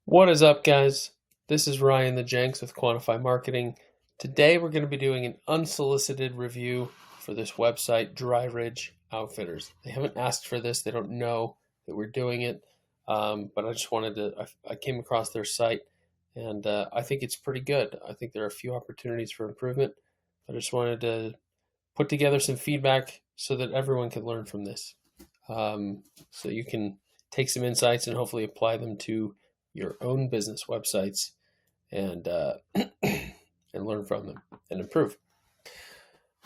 What is up, guys? This is Ryan the Jenks with Quantify Marketing. Today we're going to be doing an unsolicited review for this website, Dry Ridge Outfitters. They haven't asked for this. They don't know that we're doing it, but I just wanted to, I came across their site and I think it's pretty good. I think there are a few opportunities for improvement. I just wanted to put together some feedback so that everyone can learn from this. So you can take some insights and hopefully apply them to your own business websites and and learn from them and improve.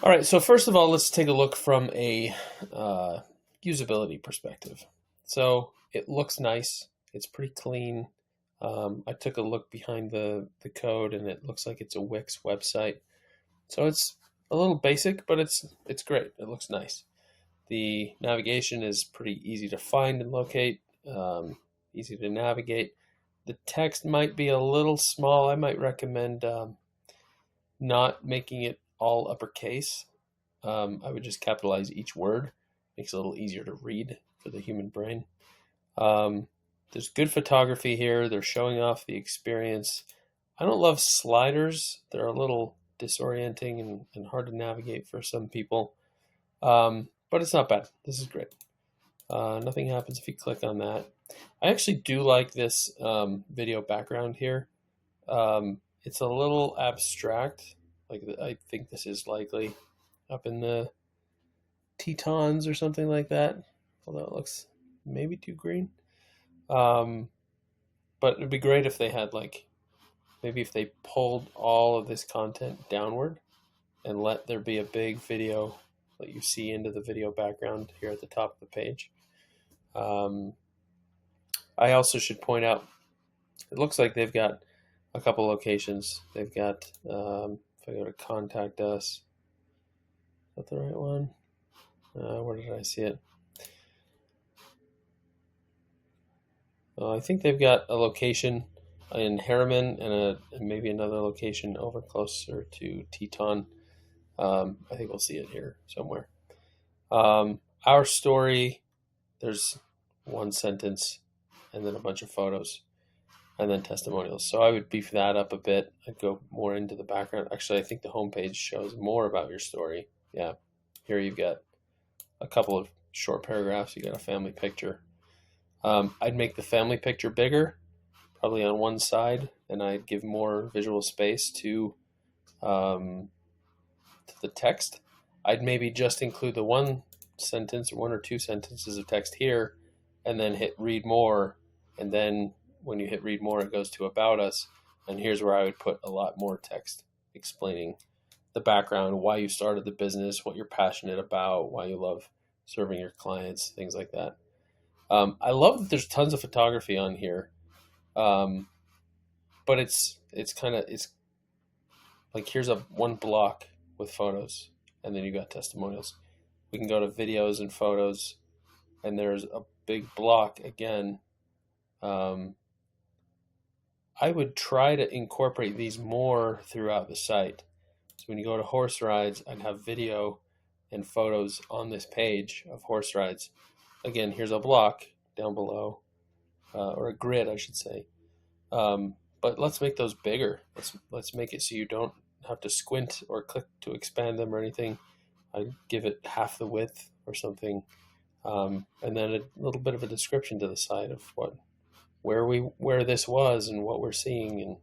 All right, so first of all, let's take a look from a usability perspective. So it looks nice. It's pretty clean. I took a look behind the code, and it looks like it's a Wix website. So it's a little basic, but it's great. It looks nice. The navigation is pretty easy to find and locate, easy to navigate. The text might be a little small. I might recommend not making it all uppercase. I would just capitalize each word. Makes it a little easier to read for the human brain. There's good photography here. They're showing off the experience. I don't love sliders. They're a little disorienting and hard to navigate for some people. But it's not bad. This is great. Nothing happens if you click on that. I actually do like this video background here. It's a little abstract. Like, I think this is likely up in the Tetons or something like that. Although it looks maybe too green. But it'd be great if they had, like, maybe if they pulled all of this content downward and let there be a big video that you see into the video background here at the top of the page. I also should point out, it looks like they've got a couple locations. They've got, if I go to contact us, is that the right one? Where did I see it? I think they've got a location in Harriman and maybe another location over closer to Teton. I think we'll see it here somewhere. Our story, there's one sentence and then a bunch of photos and then testimonials. So I would beef that up a bit. I'd go more into the background. Actually, I think the homepage shows more about your story. Yeah, here you've got a couple of short paragraphs. You got a family picture. I'd make the family picture bigger, probably on one side, and I'd give more visual space to the text. I'd maybe just include the one sentence or one or two sentences of text here and then hit read more. And then when you hit read more, it goes to about us. And here's where I would put a lot more text explaining the background, why you started the business, what you're passionate about, why you love serving your clients, things like that. I love that there's tons of photography on here. But it's like, here's one block with photos, and then you got testimonials. We can go to videos and photos, and there's a big block again. I would try to incorporate these more throughout the site. So when you go to horse rides, I'd have video and photos on this page of horse rides. Again, here's a block down below, or a grid, I should say. But let's make those bigger. Let's make it so you don't have to squint or click to expand them or anything. I'd give it half the width or something, and then a little bit of a description to the side of where this was and what we're seeing and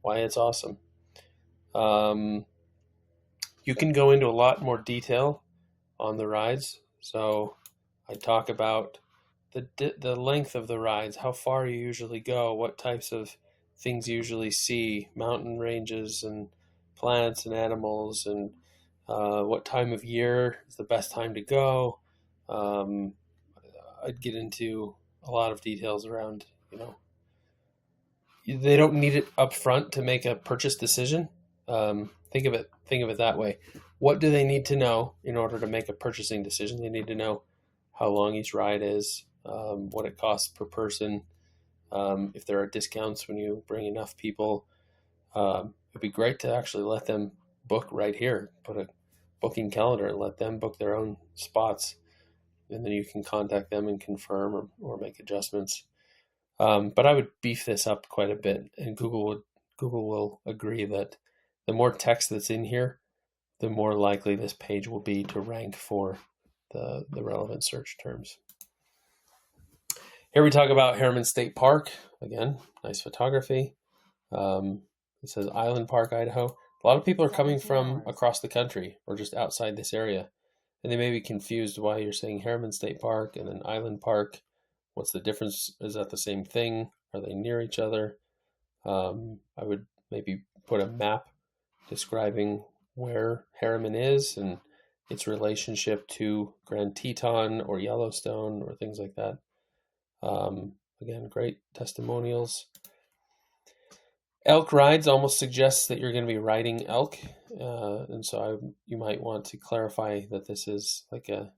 why it's awesome. You can go into a lot more detail on the rides. So I talk about the length of the rides, how far you usually go, what types of things you usually see, mountain ranges and plants and animals, and what time of year is the best time to go. I'd get into a lot of details around, they don't need it up front to make a purchase decision. Think of it that way. What do they need to know in order to make a purchasing decision? They need to know how long each ride is, what it costs per person, if there are discounts when you bring enough people. It'd be great to actually let them book right here. Put a booking calendar and let them book their own spots, and then you can contact them and confirm or make adjustments. But I would beef this up quite a bit, and Google will agree that the more text that's in here, the more likely this page will be to rank for the relevant search terms. Here we talk about Harriman State Park. Again, nice photography. It says Island Park, Idaho. A lot of people are coming from across the country or just outside this area, and they may be confused why you're saying Harriman State Park and then Island Park. What's the difference? Is that the same thing? Are they near each other? I would maybe put a map describing where Harriman is and its relationship to Grand Teton or Yellowstone or things like that. Again, great testimonials. Elk rides almost suggests that you're going to be riding elk, and so you might want to clarify that this is like a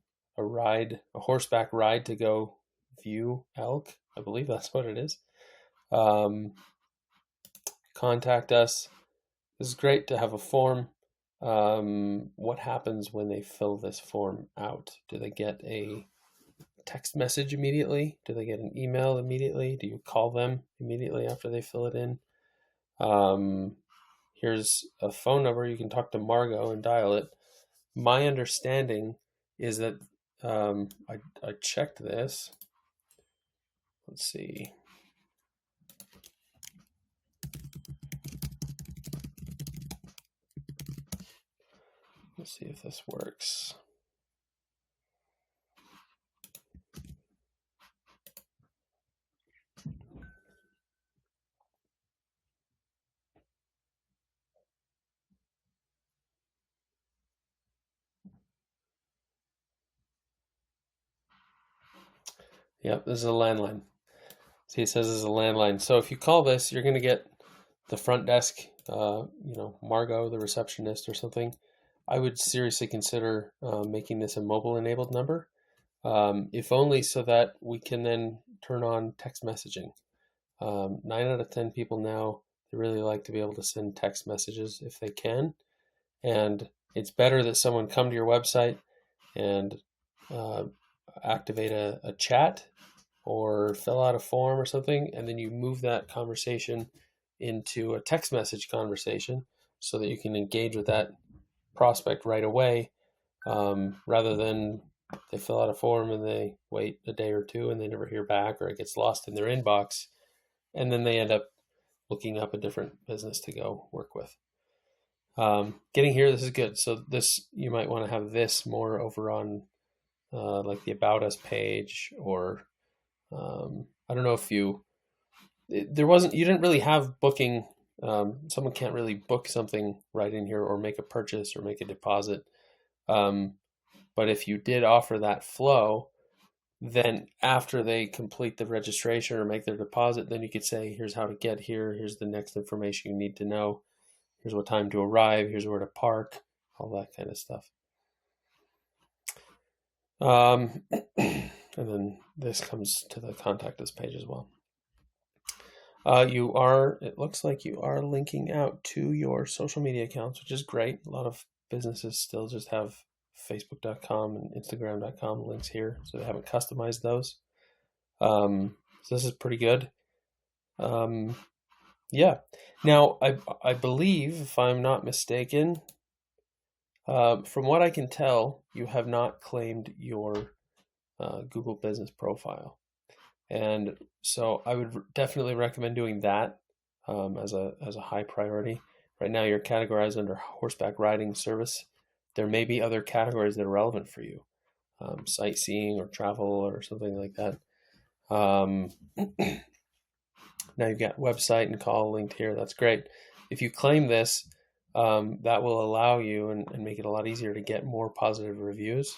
horseback ride to go view elk. I believe that's what it is. Contact us. This is great to have a form. What happens when they fill this form out? Do they get a text message immediately? Do they get an email immediately? Do you call them immediately after they fill it in? Here's a phone number. You can talk to Margot and dial it. My understanding is that I checked this. Let's see. Let's see if this works. Yep, this is a landline. See, it says this is a landline. So if you call this, you're going to get the front desk, Margot, the receptionist or something. I would seriously consider making this a mobile-enabled number, if only so that we can then turn on text messaging. 9 out of 10 people now, they really like to be able to send text messages if they can. And it's better that someone come to your website and activate a chat or fill out a form or something, and then you move that conversation into a text message conversation so that you can engage with that prospect right away, rather than they fill out a form and they wait a day or two and they never hear back, or it gets lost in their inbox, and then they end up looking up a different business to go work with. Getting here, this is good. So this, you might want to have this more over on like the About Us page, or I don't know if you didn't really have booking. Someone can't really book something right in here or make a purchase or make a deposit. But if you did offer that flow, then after they complete the registration or make their deposit, then you could say, here's how to get here. Here's the next information you need to know. Here's what time to arrive. Here's where to park, all that kind of stuff. And then this comes to the contact us page as well. It looks like you are linking out to your social media accounts, which is great. A lot of businesses still just have Facebook.com and Instagram.com links here, so they haven't customized those. So this is pretty good. Yeah. Now, I believe, if I'm not mistaken, from what I can tell, you have not claimed your Google Business Profile. And so I would definitely recommend doing that as a high priority. Right now you're categorized under horseback riding service. There may be other categories that are relevant for you, sightseeing or travel or something like that. Now you've got website and call linked here. That's great. If you claim this, that will allow you and make it a lot easier to get more positive reviews.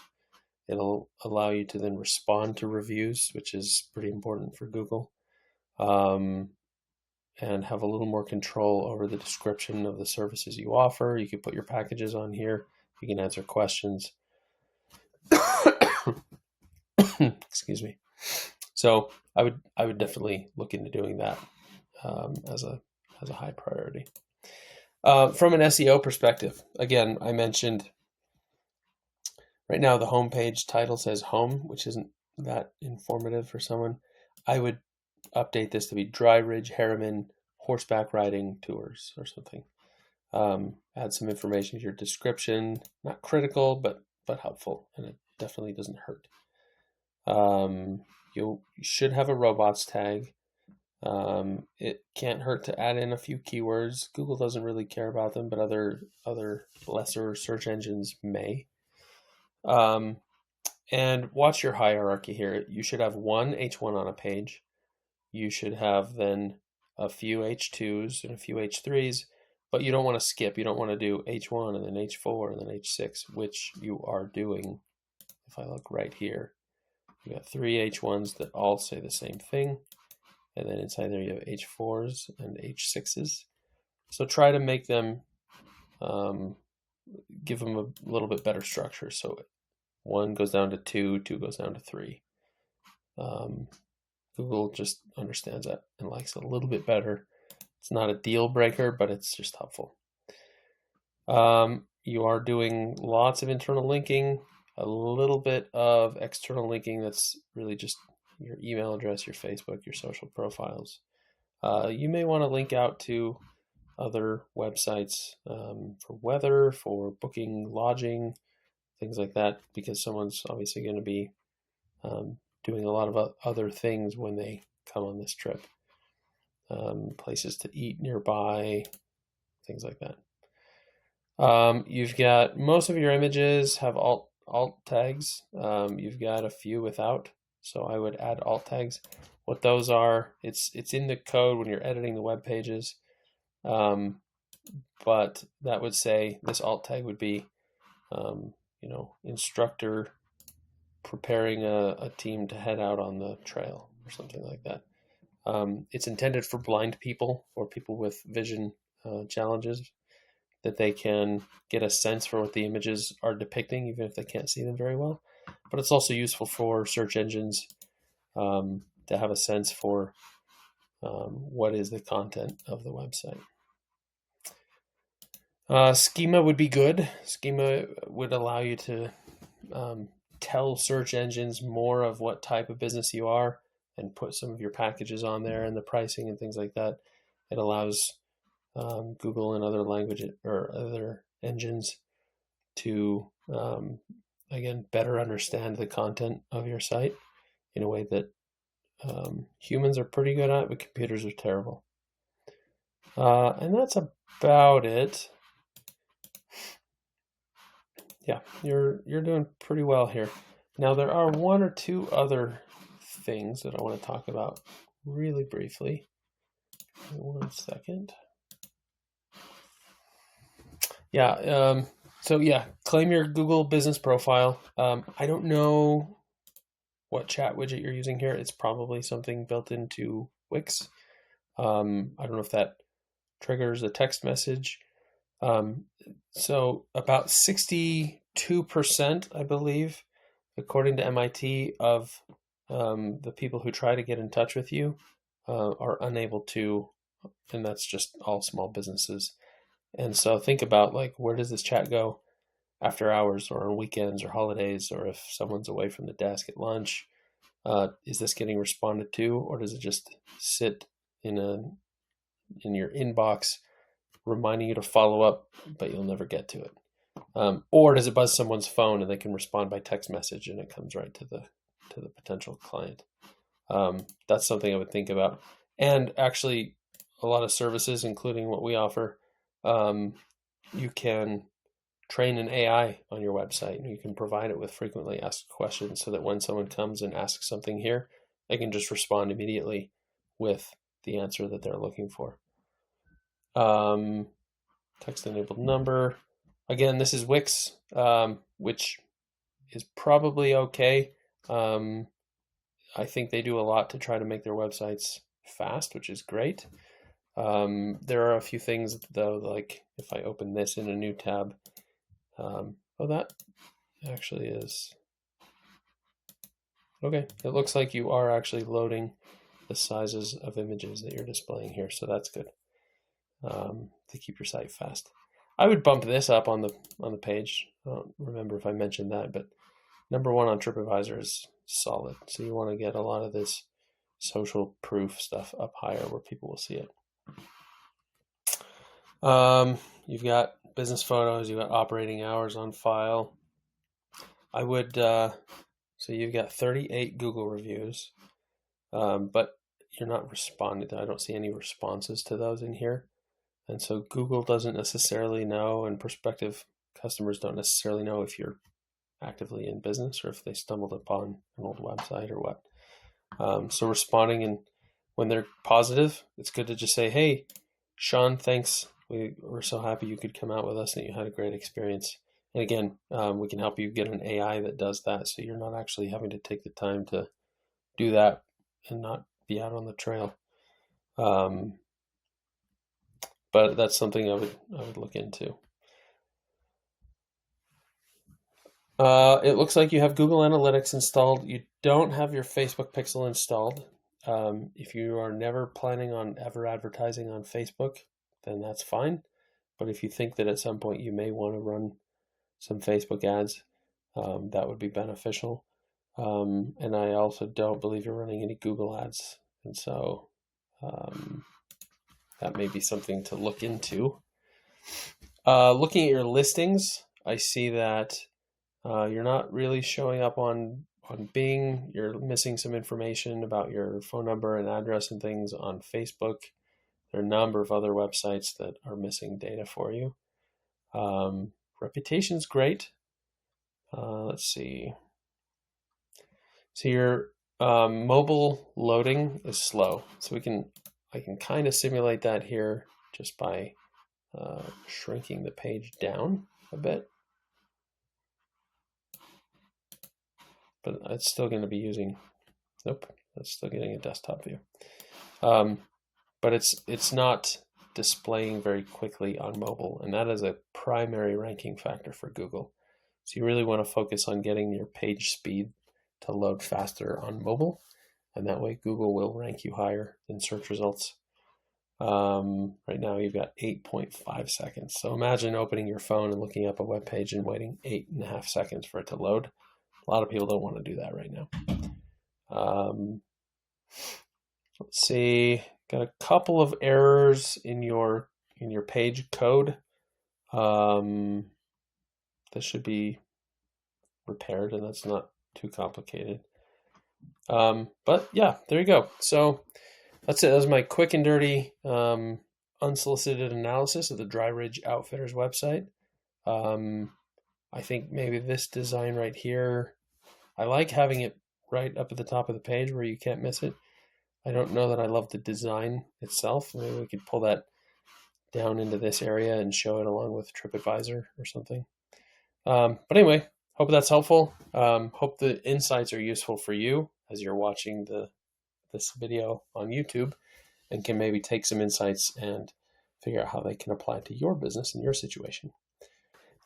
It'll allow you to then respond to reviews, which is pretty important for Google, and have a little more control over the description of the services you offer. You can put your packages on here. You can answer questions. Excuse me. So I would definitely look into doing that as a high priority. From an SEO perspective, again, I mentioned right now the homepage title says home, which isn't that informative for someone. I would update this to be Dry Ridge Harriman horseback riding tours or something. Add some information to your description. Not critical, but helpful, and it definitely doesn't hurt. You should have a robots tag. It can't hurt to add in a few keywords. Google doesn't really care about them, but other lesser search engines may. And watch your hierarchy here. You should have one H1 on a page. You should have then a few H2s and a few H3s, but you don't want to skip. You don't want to do H1 and then H4 and then H6, which you are doing. If I look right here, you got 3 H1s that all say the same thing. And then inside there you have H4s and H6s. So try to make them, give them a little bit better structure. So 1 goes down to 2, 2 goes down to 3. Google just understands that and likes it a little bit better. It's not a deal breaker, but it's just helpful. You are doing lots of internal linking, a little bit of external linking that's really just your email address, your Facebook, your social profiles. You may want to link out to other websites for weather, for booking lodging, things like that, because someone's obviously going to be doing a lot of other things when they come on this trip. Places to eat nearby, things like that. You've got most of your images have alt tags. You've got a few without, so I would add alt tags. What those are, it's in the code when you're editing the web pages, but that would say this alt tag would be, instructor preparing a team to head out on the trail or something like that. It's intended for blind people or people with vision challenges, that they can get a sense for what the images are depicting, even if they can't see them very well. But it's also useful for search engines to have a sense for what is the content of the website. Schema would be good. Schema would allow you to tell search engines more of what type of business you are and put some of your packages on there and the pricing and things like that. It allows Google and other languages or other engines to, again, better understand the content of your site in a way that humans are pretty good at, but computers are terrible. And that's about it. Yeah, you're doing pretty well here. Now there are 1 or 2 other things that I want to talk about really briefly. 1 second. Yeah. Claim your Google business profile. I don't know what chat widget you're using here. It's probably something built into Wix. I don't know if that triggers a text message. So about 62%, I believe, according to MIT, of the people who try to get in touch with you are unable to, and that's just all small businesses. And so think about, like, where does this chat go after hours or on weekends or holidays, or if someone's away from the desk at lunch? Is this getting responded to, or does it just sit in your inbox reminding you to follow up, but you'll never get to it? Or does it buzz someone's phone and they can respond by text message and it comes right to the potential client? That's something I would think about. And actually, a lot of services, including what we offer, you can train an AI on your website, and you can provide it with frequently asked questions so that when someone comes and asks something here, they can just respond immediately with the answer that they're looking for. Text-enabled number. Again, this is Wix, which is probably okay. I think they do a lot to try to make their websites fast, which is great. There are a few things, though, like if I open this in a new tab, that actually is okay. It looks like you are actually loading the sizes of images that you're displaying here, so that's good to keep your site fast. I would bump this up on the page. I don't remember if I mentioned that, but number 1 on TripAdvisor is solid. So you want to get a lot of this social proof stuff up higher where people will see it. You've got business photos, you've got operating hours on file. I would, so you've got 38 Google reviews, but you're not responding. I don't see any responses to those in here. And so Google doesn't necessarily know, and prospective customers don't necessarily know if you're actively in business or if they stumbled upon an old website or what. So responding, and when they're positive, it's good to just say, hey, Sean, thanks. We're so happy you could come out with us and you had a great experience. And again, we can help you get an AI that does that, so you're not actually having to take the time to do that and not be out on the trail. But that's something I would look into. It looks like you have Google Analytics installed. You don't have your Facebook pixel installed. If you are never planning on ever advertising on Facebook, then that's fine. But if you think that at some point you may want to run some Facebook ads, that would be beneficial. And I also don't believe you're running any Google ads. And so that may be something to look into. Looking at your listings, I see that you're not really showing up on Bing. You're missing some information about your phone number and address and things on Facebook. There are a number of other websites that are missing data for you. Reputation's great. Let's see. So your mobile loading is slow. So I can kind of simulate that here just by shrinking the page down a bit. But it's still going to be using, nope, that's still getting a desktop view. But it's not displaying very quickly on mobile, and that is a primary ranking factor for Google. So you really want to focus on getting your page speed to load faster on mobile, and that way Google will rank you higher in search results. Right now you've got 8.5 seconds. So imagine opening your phone and looking up a web page and waiting 8.5 seconds for it to load. A lot of people don't want to do that right now. Let's see, got a couple of errors in your page code. That should be repaired, and that's not too complicated. But yeah, there you go. So that's it. That was my quick and dirty unsolicited analysis of the Dry Ridge Outfitters website. I think maybe this design right here, I like having it right up at the top of the page where you can't miss it. I don't know that I love the design itself. Maybe we could pull that down into this area and show it along with TripAdvisor or something. But anyway, hope that's helpful. Hope the insights are useful for you as you're watching this video on YouTube, and can maybe take some insights and figure out how they can apply to your business and your situation.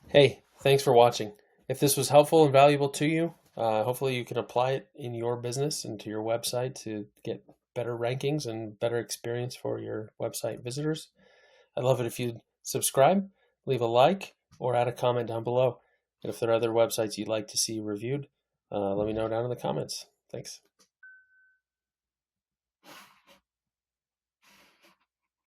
Hey, thanks for watching. If this was helpful and valuable to you, hopefully you can apply it in your business and to your website to get better rankings and better experience for your website visitors. I'd love it if you'd subscribe, leave a like, or add a comment down below. And if there are other websites you'd like to see reviewed, let me know down in the comments. Thanks.